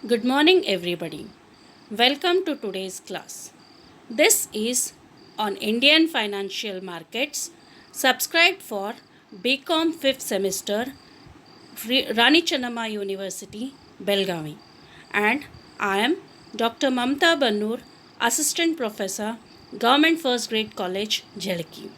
Good morning, everybody. Welcome to today's class. This is on Indian financial markets. Subscribed for BCom 5th semester, Rani Chennamma University, Belgavi. And I am Dr. Mamta Bannur, Assistant Professor, Government First Grade College, Jeliki.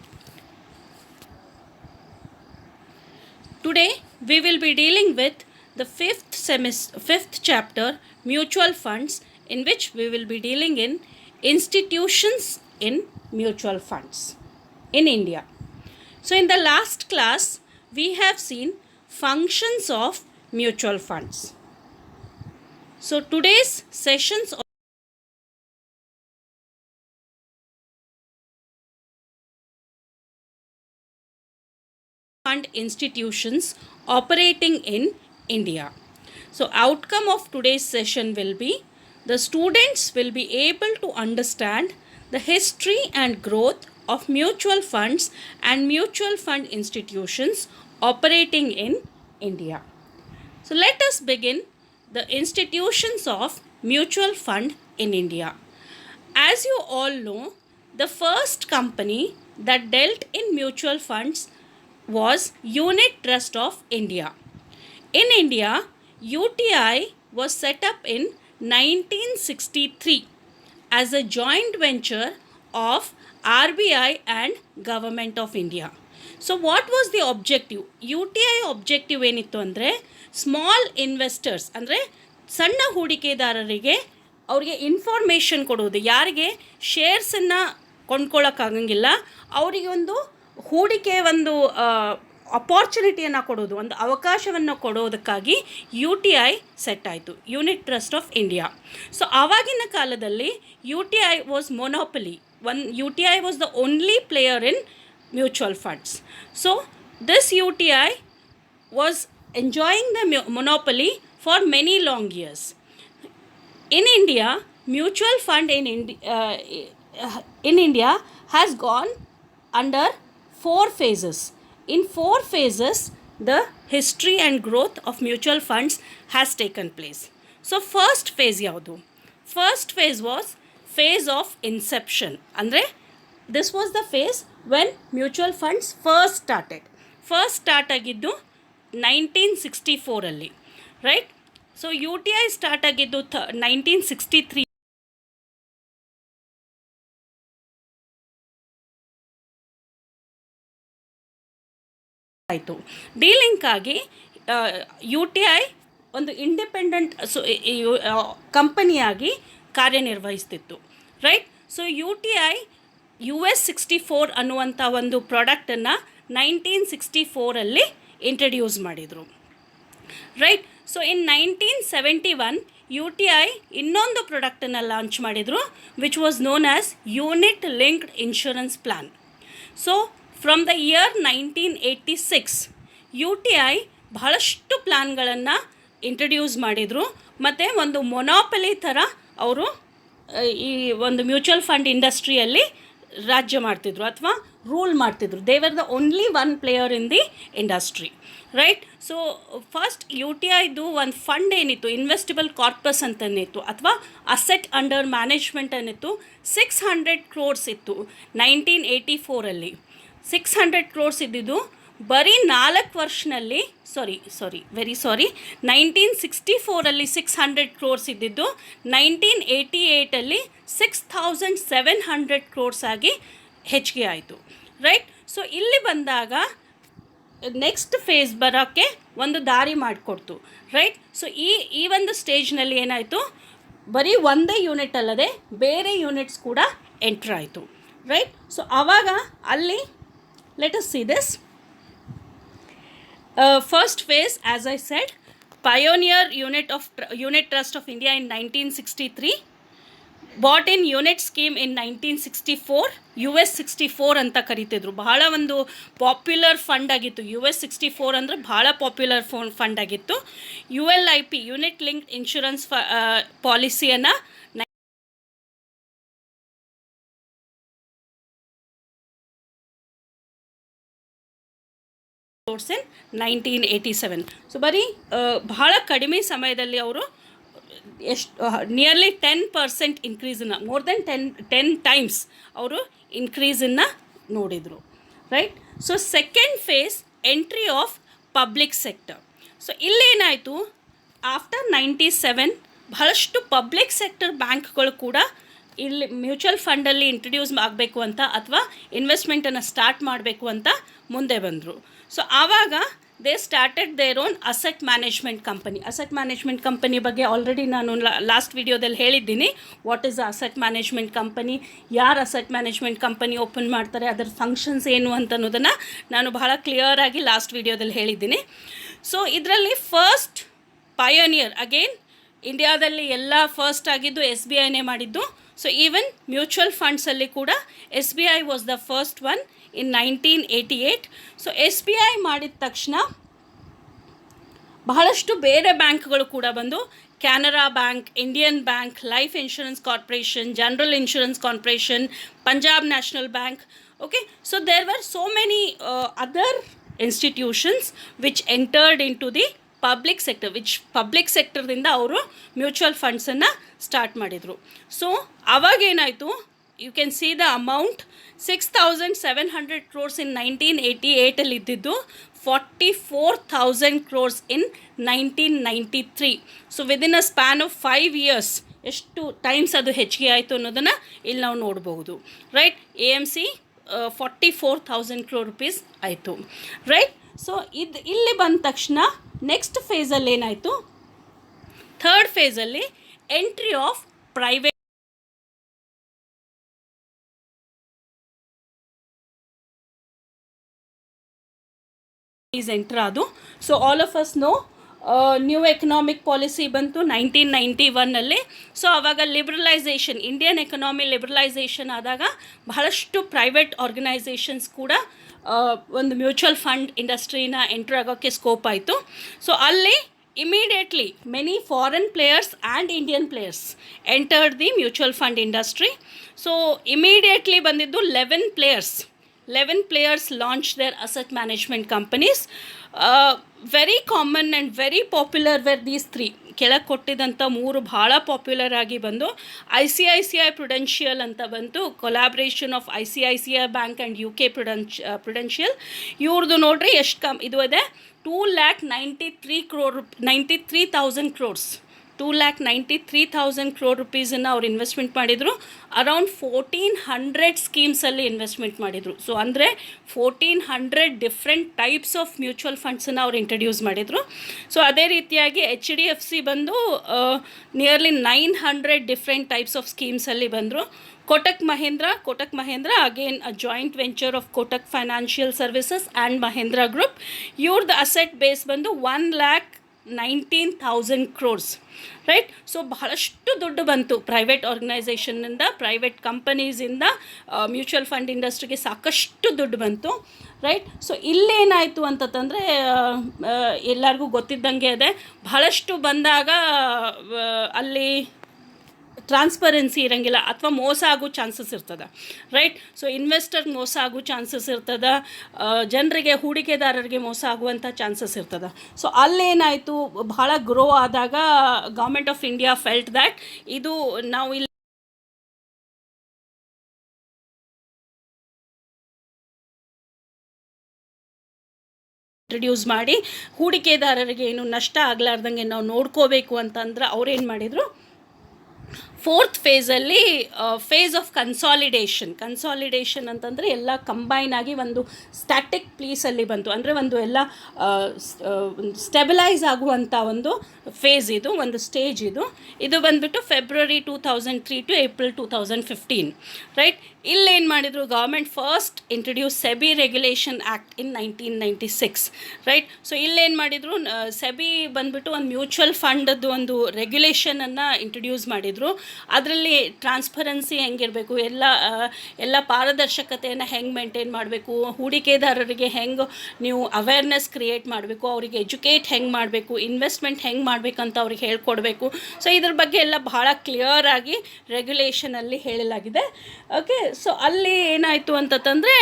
Today we will be dealing with the fifth chapter, mutual funds, in which we will be dealing in institutions in mutual funds in India. So in the last class we have seen functions of mutual funds. So today's sessions fund institutions operating in India. So outcome of today's session will be the students will be able to understand the history and growth of mutual funds and mutual fund institutions operating in India. So let us begin the institutions of mutual fund in India. As you all know, the first company that dealt in mutual funds was Unit Trust of India. In India, UTI was set up in 1963 as a joint venture of RBI and Government of India. So what was the objective? UTI objective ಏನಿತ್ತು ಅಂದರೆ small investors ಅಂದರೆ ಸಣ್ಣ ಹೂಡಿಕೆದಾರರಿಗೆ ಅವರಿಗೆ information ಕೊಡುವುದು, ಯಾರಿಗೆ ಶೇರ್ಸನ್ನು ಕೊಂಡ್ಕೊಳ್ಳೋಕ್ಕಾಗಂಗಿಲ್ಲ ಅವರಿಗೆ ಒಂದು ಹೂಡಿಕೆ ಒಂದು ಅಪಾರ್ಚುನಿಟಿಯನ್ನು ಕೊಡೋದು, ಒಂದು ಅವಕಾಶವನ್ನು ಕೊಡೋದಕ್ಕಾಗಿ ಯು ಟಿ ಐ ಸೆಟ್ ಆಯಿತು, unit trust of India. So ಆವಾಗಿನ ಕಾಲದಲ್ಲಿ you T I was ಮೊನೋಪಲಿ. You T I was the only player in mutual funds. So this UTI was enjoying the monopoly for many long years. In India, mutual fund in India has gone under 4 phases. In 4 phases, the history and growth of mutual funds has taken place. So first phase yaudu? First phase was phase of inception. Andre this was the phase when mutual funds first start ಆಗಿದ್ದು 1964 ಅಲ್ಲಿ, right. So U T I start ಆಗಿದ್ದು 1963 ಆಯಿತು. ಡೀಲಿಂಕ್ಕಾಗಿ U T I ಒಂದು independent ಕಂಪನಿಯಾಗಿ ಕಾರ್ಯನಿರ್ವಹಿಸ್ತಿತ್ತು, right. So U T I US-64 ಅನ್ನುವಂಥ ಒಂದು ಪ್ರಾಡಕ್ಟನ್ನು 1964 ಇಂಟ್ರಡ್ಯೂಸ್ ಮಾಡಿದರು, right. So in 1971 U T I ಇನ್ನೊಂದು ಪ್ರಾಡಕ್ಟನ್ನು ಲಾಂಚ್ ಮಾಡಿದರು, which was known as unit linked insurance plan. So from the year 1986 U T I ಬಹಳಷ್ಟು ಪ್ಲ್ಯಾನ್ಗಳನ್ನು ಇಂಟ್ರಡ್ಯೂಸ್ ಮಾಡಿದರು, ಮತ್ತು ಒಂದು ಮೊನೋಪಲಿ ಥರ ಅವರು ಈ ಒಂದು ಮ್ಯೂಚುವಲ್ ಫಂಡ್ ಇಂಡಸ್ಟ್ರಿಯಲ್ಲಿ ರಾಜ್ಯ ಮಾಡ್ತಿದ್ರು ಅಥವಾ ರೂಲ್ ಮಾಡ್ತಿದ್ರು. They were the only one player in the industry, right. So first U T ಐದು ಒಂದು ಫಂಡ್ ಏನಿತ್ತು, ಇನ್ವೆಸ್ಟಿಬಲ್ ಕಾರ್ಪಸ್ ಅಂತನಿತ್ತು ಅಥವಾ ಅಸೆಟ್ ಅಂಡರ್ ಮ್ಯಾನೇಜ್ಮೆಂಟ್ ಅನ್ನಿತ್ತು, 600 crores ಇತ್ತು 1984. 600 crores ಇದ್ದಿದ್ದು ಬರೀ 4 ವರ್ಷದಲ್ಲಿ 1964 600 crores ಇದ್ದಿದ್ದು 1988 6700 crores ಆಗಿ ಹೆಚ್ಚಿಗೆ ಆಯಿತು, ರೈಟ್. ಸೊ ಇಲ್ಲಿ ಬಂದಾಗ ನೆಕ್ಸ್ಟ್ ಫೇಸ್ ಬರೋಕ್ಕೆ ಒಂದು ದಾರಿ ಮಾಡಿಕೊಡ್ತು, ರೈಟ್. ಸೊ ಈ ಒಂದು ಸ್ಟೇಜ್ನಲ್ಲಿ ಏನಾಯಿತು, ಬರೀ ಒಂದೇ ಯೂನಿಟ್ ಅಲ್ಲದೆ ಬೇರೆ ಯೂನಿಟ್ಸ್ ಕೂಡ ಎಂಟ್ರ್ ಆಯಿತು, ರೈಟ್. ಸೊ ಆವಾಗ ಅಲ್ಲಿ let us see this. First phase, as I said, Pioneer Unit Trust of India in 1963, bought in unit scheme in 1964. US-64 ಅಂತ ಕರಿತಿದ್ರು, ಬಹಳ ಒಂದು ಪಾಪ್ಯುಲರ್ ಫಂಡ್ ಆಗಿತ್ತು. US-64 ಅಂದರೆ ಬಹಳ ಪಾಪ್ಯುಲರ್ ಫಂಡ್ ಆಗಿತ್ತು. ULIP ಯೂನಿಟ್ ಲಿಂಕ್ಡ್ ಇನ್ಶೂರೆನ್ಸ್ ಪಾಲಿಸಿಯನ್ನು in 1987. ಸೊ ಬರೀ ಬಹಳ ಕಡಿಮೆ ಸಮಯದಲ್ಲಿ ಅವರು ಎಷ್ಟು ನಿಯರ್ಲಿ 10% ಇನ್ಕ್ರೀಸನ್ನು, ಮೋರ್ ದೆನ್ 10 ಟೈಮ್ಸ್ ಅವರು ಇನ್ಕ್ರೀಸನ್ನು ನೋಡಿದರು. Right. So second phase entry of public sector. So ಇಲ್ಲೇನಾಯಿತು, ಆಫ್ಟರ್ 97 ಬಹಳಷ್ಟು ಪಬ್ಲಿಕ್ ಸೆಕ್ಟರ್ ಬ್ಯಾಂಕ್ಗಳು ಕೂಡ ಇಲ್ಲಿ ಮ್ಯೂಚುವಲ್ ಫಂಡಲ್ಲಿ ಇಂಟ್ರಡ್ಯೂಸ್ ಆಗಬೇಕು ಅಂತ ಅಥವಾ ಇನ್ವೆಸ್ಟ್ಮೆಂಟನ್ನು ಸ್ಟಾರ್ಟ್ ಮಾಡಬೇಕು ಅಂತ ಮುಂದೆ ಬಂದರು. ಸೊ ಆವಾಗ they started their own asset management company. Asset management company ಬಗ್ಗೆ ಆಲ್ರೆಡಿ ನಾನು ಲಾಸ್ಟ್ ವಿಡಿಯೋದಲ್ಲಿ ಹೇಳಿದ್ದೀನಿ. What is asset management company, ಯಾರು ಅಸೆಟ್ ಮ್ಯಾನೇಜ್ಮೆಂಟ್ ಕಂಪನಿ ಓಪನ್ ಮಾಡ್ತಾರೆ, ಅದರ ಫಂಕ್ಷನ್ಸ್ ಏನು ಅಂತ ಅನ್ನೋದನ್ನು ನಾನು ಬಹಳ ಕ್ಲಿಯರಾಗಿ ಲಾಸ್ಟ್ ವಿಡಿಯೋದಲ್ಲಿ ಹೇಳಿದ್ದೀನಿ. ಸೊ ಇದರಲ್ಲಿ ಫಸ್ಟ್ ಪಯೋನಿಯರ್ ಅಗೇನ್ ಇಂಡಿಯಾದಲ್ಲಿ ಎಲ್ಲ ಫಸ್ಟ್ ಆಗಿದ್ದು SBIನೇ ಮಾಡಿದ್ದು. ಸೊ ಈವನ್ ಮ್ಯೂಚುವಲ್ ಫಂಡ್ಸಲ್ಲಿ ಕೂಡ SBI was the first one in 1988. So SBI ಮಾಡಿದ ತಕ್ಷಣ ಬಹಳಷ್ಟು ಬೇರೆ ಬ್ಯಾಂಕ್ಗಳು ಕೂಡ ಬಂದು, Canara bank, Indian bank, life insurance corporation, general insurance corporation, Punjab national bank. Okay, so there were so many other institutions which entered into the public sector, which ಪಬ್ಲಿಕ್ ಸೆಕ್ಟರ್ದಿಂದ ಅವರು ಮ್ಯೂಚುವಲ್ ಫಂಡ್ಸನ್ನು ಸ್ಟಾರ್ಟ್ ಮಾಡಿದರು. ಸೊ ಅವಾಗೇನಾಯಿತು, you can see the amount 6,700 crores in 1988 ಇದ್ದಿದ್ದು 44,000 crores in 1993. So within a span of 5 years ಎಷ್ಟು times ಅದು ಹೆಚ್ಚಿಗೆ ಆಯಿತು ಅನ್ನೋದನ್ನು ಇಲ್ಲಿ ನಾವು ನೋಡ್ಬೋದು. ರೈಟ್. AMC 44,000 crore rupees ಆಯಿತು. ರೈಟ್. ಸೊ ಇಲ್ಲಿ ಬಂದ ತಕ್ಷಣ ನೆಕ್ಸ್ಟ್ ಫೇಸಲ್ಲಿ ಏನಾಯಿತು, ಥರ್ಡ್ ಫೇಸಲ್ಲಿ ಎಂಟ್ರಿ ಆಫ್ ಪ್ರೈವೇಟ್ ಎಂಟರ್ ಅದು. So all of us know new economic policy ಬಂತು 1991. ಸೊ ಆವಾಗ ಲಿಬ್ರಲೈಸೇಷನ್, ಇಂಡಿಯನ್ ಎಕನಾಮಿ ಲಿಬ್ರಲೈಸೇಷನ್ ಆದಾಗ ಬಹಳಷ್ಟು ಪ್ರೈವೇಟ್ ಆರ್ಗನೈಸೇಷನ್ಸ್ ಕೂಡ ಒಂದು ಮ್ಯೂಚುವಲ್ ಫಂಡ್ ಇಂಡಸ್ಟ್ರಿನ ಎಂಟ್ರ್ ಆಗೋಕ್ಕೆ ಸ್ಕೋಪ್ ಆಯಿತು. ಸೊ ಅಲ್ಲಿ immediately many foreign players and Indian players entered the mutual fund industry. So immediately ಬಂದಿದ್ದು 11 players launched their asset management companies. Very common and very popular were these 3. ಕೆಳಗೆ ಕೊಟ್ಟಿದ್ದಂಥ 3 ಭಾಳ popular ಆಗಿ ಬಂದು ICICI Prudential ಅಂತ ಬಂತು, collaboration of ICICI bank and UK Prudential. ಇವ್ರದ್ದು ನೋಡ್ರಿ ಎಷ್ಟು ಇದು ಇದೆ, 2,93,000 crores. 2,93,000 crore rupeesನ್ನು ಅವ್ರು ಇನ್ವೆಸ್ಟ್ಮೆಂಟ್ ಮಾಡಿದರು. ಅರೌಂಡ್ 1,400 ಸ್ಕೀಮ್ಸಲ್ಲಿ ಇನ್ವೆಸ್ಟ್ಮೆಂಟ್ ಮಾಡಿದರು. ಸೊ ಅಂದರೆ 1,400 ಡಿಫ್ರೆಂಟ್ ಟೈಪ್ಸ್ ಆಫ್ ಮ್ಯೂಚುವಲ್ ಫಂಡ್ಸನ್ನು ಅವ್ರು ಇಂಟ್ರಡ್ಯೂಸ್ ಮಾಡಿದರು. ಸೊ ಅದೇ ರೀತಿಯಾಗಿ HDFC ಬಂದು ನಿಯರ್ಲಿ 900 ಡಿಫ್ರೆಂಟ್ ಟೈಪ್ಸ್ ಆಫ್ ಸ್ಕೀಮ್ಸಲ್ಲಿ ಬಂದರು. Kotak Mahindra again a joint venture of Kotak financial services and Mahindra group. ಇವ್ರದ್ದು ಅಸೆಟ್ ಬೇಸ್ ಬಂದು 1,19,000 crores. ರೈಟ್. ಸೊ ಬಹಳಷ್ಟು ದುಡ್ಡು ಬಂತು ಪ್ರೈವೇಟ್ ಆರ್ಗನೈಸೇಷನ್ನಿಂದ, ಪ್ರೈವೇಟ್ ಕಂಪನೀಸಿಂದ ಮ್ಯೂಚುವಲ್ ಫಂಡ್ ಇಂಡಸ್ಟ್ರಿಗೆ ಸಾಕಷ್ಟು ದುಡ್ಡು ಬಂತು. ರೈಟ್. ಸೊ ಇಲ್ಲೇನಾಯಿತು ಅಂತಂದರೆ ಎಲ್ಲರಿಗೂ ಗೊತ್ತಿದ್ದಂಗೆ ಇದೆ, ಬಹಳಷ್ಟು ಬಂದಾಗ ಅಲ್ಲಿ ಟ್ರಾನ್ಸ್ಪರೆನ್ಸಿ ಇರೋಂಗಿಲ್ಲ ಅಥವಾ ಮೋಸ ಆಗೋ ಚಾನ್ಸಸ್ ಇರ್ತದೆ. ರೈಟ್. ಸೊ ಇನ್ವೆಸ್ಟರ್ಗೆ ಮೋಸ ಆಗೋ ಚಾನ್ಸಸ್ ಇರ್ತದೆ, ಜನರಿಗೆ ಹೂಡಿಕೆದಾರರಿಗೆ ಮೋಸ ಆಗುವಂಥ ಚಾನ್ಸಸ್ ಇರ್ತದೆ. ಸೊ ಅಲ್ಲೇನಾಯಿತು, ಭಾಳ ಗ್ರೋ ಆದಾಗ government of India felt that ಇದು ನಾವು ಇಲ್ಲಿ ಇಂಟ್ರಡ್ಯೂಸ್ ಮಾಡಿ ಹೂಡಿಕೆದಾರರಿಗೆ ಏನು ನಷ್ಟ ಆಗಲಾರ್ದಂಗೆ ನಾವು ನೋಡ್ಕೋಬೇಕು ಅಂತಂದ್ರೆ ಅವ್ರೇನು ಮಾಡಿದರು, ಫೋರ್ತ್ ಫೇಸಲ್ಲಿ ಫೇಸ್ ಆಫ್ ಕನ್ಸಾಲಿಡೇಷನ್ ಅಂತಂದರೆ ಎಲ್ಲ ಕಂಬೈನ್ ಆಗಿ ಒಂದು ಸ್ಟ್ಯಾಟಿಕ್ ಪ್ಲೇಸಲ್ಲಿ ಬಂತು. ಅಂದರೆ ಒಂದು ಎಲ್ಲ ಸ್ಟೆಬಿಲೈಸ್ ಆಗುವಂಥ ಒಂದು ಫೇಸ್ ಇದು, ಒಂದು ಸ್ಟೇಜ್ ಇದು ಬಂದುಬಿಟ್ಟು ಫೆಬ್ರವರಿ 2003 ಟು ಏಪ್ರಿಲ್ 2015. ರೈಟ್. ಇಲ್ಲೇನು ಮಾಡಿದರು, government first introduce SEBI regulation act in 1996. Right. So ಇಲ್ಲೇನು ಮಾಡಿದರು, ಸೆಬಿ ಬಂದುಬಿಟ್ಟು ಒಂದು ಮ್ಯೂಚುವಲ್ ಫಂಡದ್ದು ಒಂದು ರೆಗ್ಯುಲೇಷನನ್ನು ಇಂಟ್ರಡ್ಯೂಸ್ ಮಾಡಿದರು. ಅದರಲ್ಲಿ ಟ್ರಾನ್ಸ್ಪರೆನ್ಸಿ ಹೆಂಗಿರಬೇಕು, ಎಲ್ಲ ಪಾರದರ್ಶಕತೆಯನ್ನು ಹೆಂಗೆ ಮೇಂಟೈನ್ ಮಾಡಬೇಕು, ಹೂಡಿಕೆದಾರರಿಗೆ ಹೆಂಗೆ ನೀವು ಅವೇರ್ನೆಸ್ ಕ್ರಿಯೇಟ್ ಮಾಡಬೇಕು, ಅವರಿಗೆ ಎಜುಕೇಟ್ ಹೆಂಗೆ ಮಾಡಬೇಕು, ಇನ್ವೆಸ್ಟ್ಮೆಂಟ್ ಹೆಂಗೆ ಮಾಡಬೇಕಂತ ಅವ್ರಿಗೆ ಹೇಳ್ಕೊಡ್ಬೇಕು. ಸೊ ಇದ್ರ ಬಗ್ಗೆ ಎಲ್ಲ ಭಾಳ ಕ್ಲಿಯರಾಗಿ ರೆಗ್ಯುಲೇಷನಲ್ಲಿ ಹೇಳಲಾಗಿದೆ. ಓಕೆ, ಸೊ ಅಲ್ಲಿ ಏನಾಯಿತು ಅಂತಂದರೆ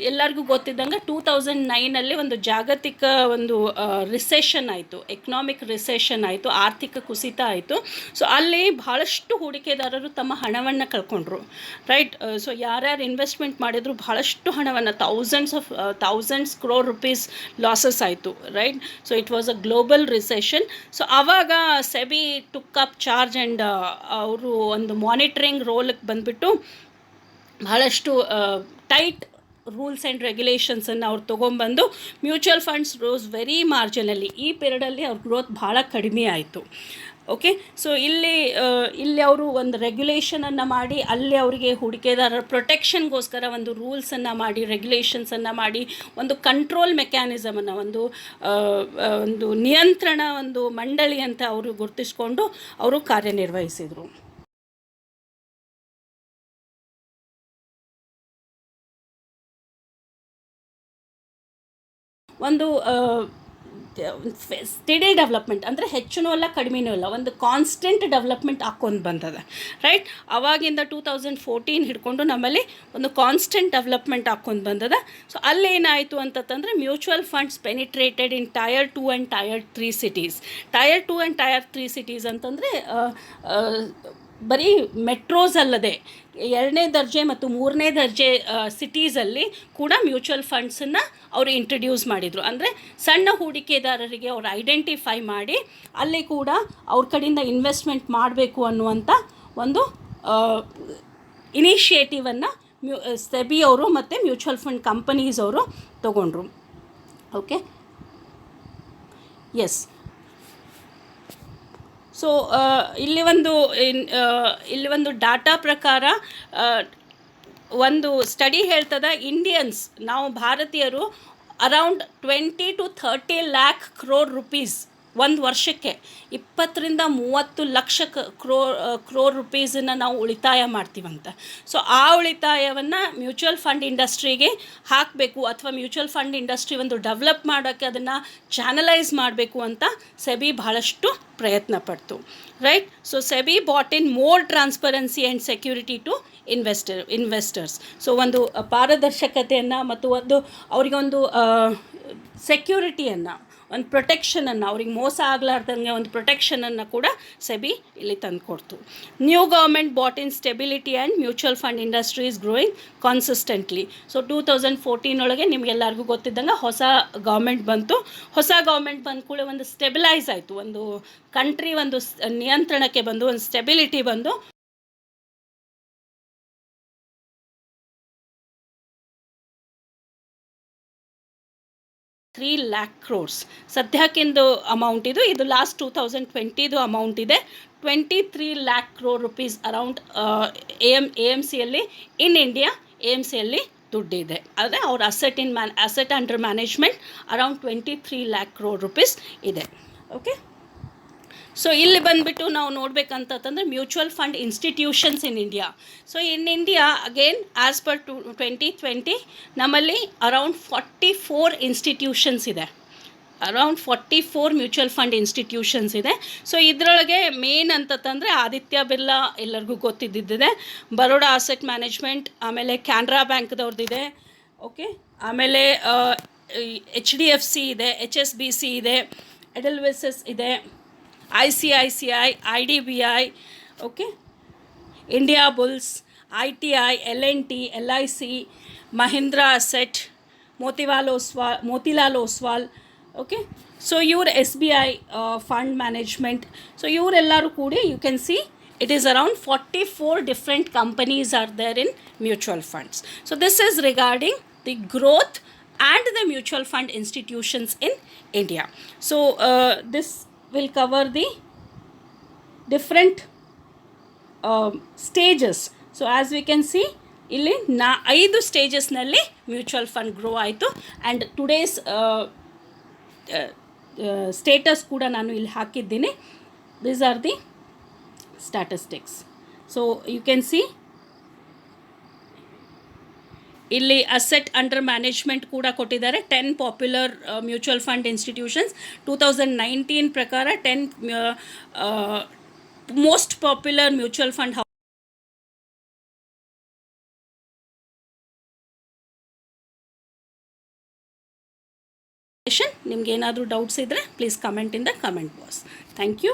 ಎಲ್ಲರಿಗೂ ಗೊತ್ತಿದ್ದಂಗೆ 2009 ಒಂದು ಜಾಗತಿಕ ಒಂದು ರಿಸೆಷನ್ ಆಯಿತು, ಎಕನಾಮಿಕ್ ರಿಸೆಷನ್ ಆಯಿತು, ಆರ್ಥಿಕ ಕುಸಿತ ಆಯಿತು. ಸೊ ಅಲ್ಲಿ ಭಾಳಷ್ಟು ಹೂಡಿಕೆದಾರರು ತಮ್ಮ ಹಣವನ್ನು ಕಳ್ಕೊಂಡ್ರು, ರೈಟ್. ಸೊ ಯಾರ್ಯಾರು ಇನ್ವೆಸ್ಟ್ಮೆಂಟ್ ಮಾಡಿದ್ರು ಭಾಳಷ್ಟು ಹಣವನ್ನು ಥೌಸಂಡ್ಸ್ ಕ್ರೋರ್ ರುಪೀಸ್ ಲಾಸಸ್ ಆಯಿತು, right. So it was a global recession. So ಆವಾಗ SEBI took up charge and ಅವರು ಒಂದು ಮಾನಿಟರಿಂಗ್ ರೋಲ್ಗೆ ಬಂದುಬಿಟ್ಟು ಭಾಳಷ್ಟು ಟೈಟ್ ರೂಲ್ಸ್ ಆ್ಯಂಡ್ ರೆಗ್ಯುಲೇಷನ್ಸನ್ನು ಅವ್ರು ತೊಗೊಂಬಂದು ಮ್ಯೂಚುವಲ್ ಫಂಡ್ಸ್ ರೋಸ್ ವೆರಿ ಮಾರ್ಜಿನಲ್ಲಿ. ಈ ಪೀರಿಯಡಲ್ಲಿ ಅವ್ರ ಗ್ರೋತ್ ಭಾಳ ಕಡಿಮೆ ಆಯಿತು. ಓಕೆ, ಸೊ ಇಲ್ಲಿ ಅವರು ಒಂದು ರೆಗ್ಯುಲೇಷನನ್ನು ಮಾಡಿ, ಅಲ್ಲಿ ಅವರಿಗೆ ಹೂಡಿಕೆದಾರರ ಪ್ರೊಟೆಕ್ಷನ್ಗೋಸ್ಕರ ಒಂದು ರೂಲ್ಸನ್ನು ಮಾಡಿ, ರೆಗ್ಯುಲೇಷನ್ಸನ್ನು ಮಾಡಿ, ಒಂದು ಕಂಟ್ರೋಲ್ ಮೆಕ್ಯಾನಿಸಮನ್ನು, ಒಂದು ನಿಯಂತ್ರಣ ಒಂದು ಮಂಡಳಿ ಅಂತ ಅವರು ಗುರುತಿಸ್ಕೊಂಡು ಅವರು ಕಾರ್ಯನಿರ್ವಹಿಸಿದರು. ಒಂದು ಸ್ಟಡಿ ಡೆವಲಪ್ಮೆಂಟ್ ಅಂದರೆ ಹೆಚ್ಚೂ ಅಲ್ಲ ಕಡಿಮೆನೂ ಇಲ್ಲ, ಒಂದು ಕಾನ್ಸ್ಟೆಂಟ್ ಡೆವಲಪ್ಮೆಂಟ್ ಹಾಕ್ಕೊಂಡು ಬಂದದ, ರೈಟ್. ಅವಾಗಿಂದ 2014 ಹಿಡ್ಕೊಂಡು ನಮ್ಮಲ್ಲಿ ಒಂದು ಕಾನ್ಸ್ಟೆಂಟ್ ಡೆವಲಪ್ಮೆಂಟ್ ಹಾಕ್ಕೊಂಡು ಬಂದದ. ಸೊ ಅಲ್ಲೇನಾಯಿತು ಅಂತಂದರೆ mutual funds penetrated in Tier 2 and Tier 3 cities. Tier 2 and Tier 3 cities ಅಂತಂದರೆ ಬರೀ ಮೆಟ್ರೋಸ್ ಅಲ್ಲದೆ 2ನೇ ದರ್ಜೆ ಮತ್ತು 3ನೇ ದರ್ಜೆ ಸಿಟೀಸಲ್ಲಿ ಕೂಡ ಮ್ಯೂಚುವಲ್ ಫಂಡ್ಸನ್ನು ಅವರು ಇಂಟ್ರಡ್ಯೂಸ್ ಮಾಡಿದರು. ಅಂದರೆ ಸಣ್ಣ ಹೂಡಿಕೆದಾರರಿಗೆ ಅವರು ಐಡೆಂಟಿಫೈ ಮಾಡಿ ಅಲ್ಲಿ ಕೂಡ ಅವ್ರ ಕಡೆಯಿಂದ ಇನ್ವೆಸ್ಟ್ಮೆಂಟ್ ಮಾಡಬೇಕು ಅನ್ನುವಂಥ ಒಂದು ಇನಿಷಿಯೇಟಿವನ್ನು ಸೆಬಿ ಅವರು ಮತ್ತು ಮ್ಯೂಚುವಲ್ ಫಂಡ್ ಕಂಪನೀಸ್ ಅವರು ತಗೊಂಡ್ರು. Okay, S. ಸೊ ಇಲ್ಲಿ ಒಂದು ಡಾಟಾ ಪ್ರಕಾರ ಒಂದು ಸ್ಟಡಿ ಹೇಳ್ತದ, ಇಂಡಿಯನ್ಸ್, ನಾವು ಭಾರತೀಯರು around 20 to 30 lakh crore rupees ಒಂದು ವರ್ಷಕ್ಕೆ 20 ರಿಂದ 30 ಲಕ್ಷ ಕ್ರೋರ್ ರುಪೀಸನ್ನು ನಾವು ಉಳಿತಾಯ ಮಾಡ್ತೀವಂತ. ಸೊ ಆ ಉಳಿತಾಯವನ್ನು ಮ್ಯೂಚುವಲ್ ಫಂಡ್ ಇಂಡಸ್ಟ್ರಿಗೆ ಹಾಕಬೇಕು, ಅಥವಾ ಮ್ಯೂಚುವಲ್ ಫಂಡ್ ಇಂಡಸ್ಟ್ರಿ ಒಂದು ಡೆವಲಪ್ ಮಾಡೋಕ್ಕೆ ಅದನ್ನು ಚಾನಲೈಸ್ ಮಾಡಬೇಕು ಅಂತ ಸೆಬಿ ಭಾಳಷ್ಟು ಪ್ರಯತ್ನ ಪಡ್ತು, right. So SEBI brought in more transparency and security to investors. So ಒಂದು ಪಾರದರ್ಶಕತೆಯನ್ನು ಮತ್ತು ಅವರಿಗೊಂದು ಸೆಕ್ಯೂರಿಟಿಯನ್ನು, ಒಂದು ಪ್ರೊಟೆಕ್ಷನನ್ನು, ಅವ್ರಿಗೆ ಮೋಸ ಆಗಲಾರ್ದಂಗೆ ಒಂದು ಪ್ರೊಟೆಕ್ಷನನ್ನು ಕೂಡ ಸೆಬಿ ಇಲ್ಲಿ ತಂದುಕೊಡ್ತು. New government brought in stability and mutual fund industry is growing consistently. So 2014 ಒಳಗೆ ನಿಮಗೆಲ್ಲರಿಗೂ ಗೊತ್ತಿದ್ದಂಗೆ ಹೊಸ ಗೌರ್ಮೆಂಟ್ ಬಂತು. ಹೊಸ ಗೌರ್ಮೆಂಟ್ ಬಂದ ಕೂಡ ಒಂದು ಸ್ಟೆಬಿಲೈಸ್ ಆಯಿತು, ಒಂದು ಕಂಟ್ರಿ ಒಂದು ನಿಯಂತ್ರಣಕ್ಕೆ ಬಂದು, ಒಂದು ಸ್ಟೆಬಿಲಿಟಿ ಬಂದು. $3 lakh crores ಸದ್ಯಕ್ಕಿಂದು ಅಮೌಂಟ್ ಇದು ಲಾಸ್ಟ್ 2020 ಅಮೌಂಟ್ ಇದೆ. 23 lakh crore rupees ಅರೌಂಡ್ AMCಯಲ್ಲಿ ಇನ್ ಇಂಡಿಯಾ AMCಯಲ್ಲಿ ದುಡ್ಡಿದೆ. ಆದರೆ ಅವ್ರ asset under management around 23 lakh crore rupees ಇದೆ. ಓಕೆ, ಸೊ ಇಲ್ಲಿ ಬಂದುಬಿಟ್ಟು ನಾವು ನೋಡಬೇಕಂತಂದರೆ mutual fund institutions in India. So in India again as per 2020 ನಮ್ಮಲ್ಲಿ ಅರೌಂಡ್ 44 ಇನ್ಸ್ಟಿಟ್ಯೂಷನ್ಸ್ ಇದೆ, ಅರೌಂಡ್ 44 ಮ್ಯೂಚುವಲ್ ಫಂಡ್ ಇನ್ಸ್ಟಿಟ್ಯೂಷನ್ಸ್ ಇದೆ. ಸೊ ಇದರೊಳಗೆ ಮೇನ್ ಅಂತಂದರೆ ಆದಿತ್ಯ ಬಿರ್ಲಾ ಎಲ್ಲರಿಗೂ ಗೊತ್ತಿದ್ದಿದೆ, ಬರೋಡಾ ಅಸೆಟ್ ಮ್ಯಾನೇಜ್ಮೆಂಟ್, ಆಮೇಲೆ ಕ್ಯಾನರಾ ಬ್ಯಾಂಕ್ದವ್ರದ್ದಿದೆ. ಓಕೆ, ಆಮೇಲೆ HDFC ಇದೆ, HSBC ಇದೆ, ಎಡೆಲ್ವಿಸ್ ಇದೆ, ICICI, IDBI, okay, Indiabulls, ITI, L&T, LIC, Mahindra asset, Motilal Oswal. Okay, so ಇವ್ರ SBI ಫಂಡ್ ಮ್ಯಾನೇಜ್ಮೆಂಟ್. ಸೊ ಇವರೆಲ್ಲರೂ ಕೂಡಿ you can see it is around 44 different companies are there in mutual funds. So this is regarding the growth and the mutual fund institutions in India. So this will cover the different stages. So as we can see ಇಲ್ಲಿ 5 ಸ್ಟೇಜಸ್ನಲ್ಲಿ mutual fund grow ಆಯಿತು. And today's status ಕೂಡ ನಾನು ಇಲ್ಲಿ ಹಾಕಿದ್ದೀನಿ. These are the statistics. So you can see ಇಲ್ಲಿ asset under management ಕೂಡ ಕೊಟ್ಟಿದ್ದಾರೆ. 10 ಪಾಪ್ಯುಲರ್ ಮ್ಯೂಚುವಲ್ ಫಂಡ್ ಇನ್ಸ್ಟಿಟ್ಯೂಷನ್ಸ್ 2019 ಪ್ರಕಾರ 10 ಮೋಸ್ಟ್ ಪಾಪ್ಯುಲರ್ ಮ್ಯೂಚುವಲ್ ಫಂಡ್ ನಿಮ್ಗೆ ಏನಾದರೂ ಡೌಟ್ಸ್ ಇದ್ದರೆ please comment in the comment box. Thank you.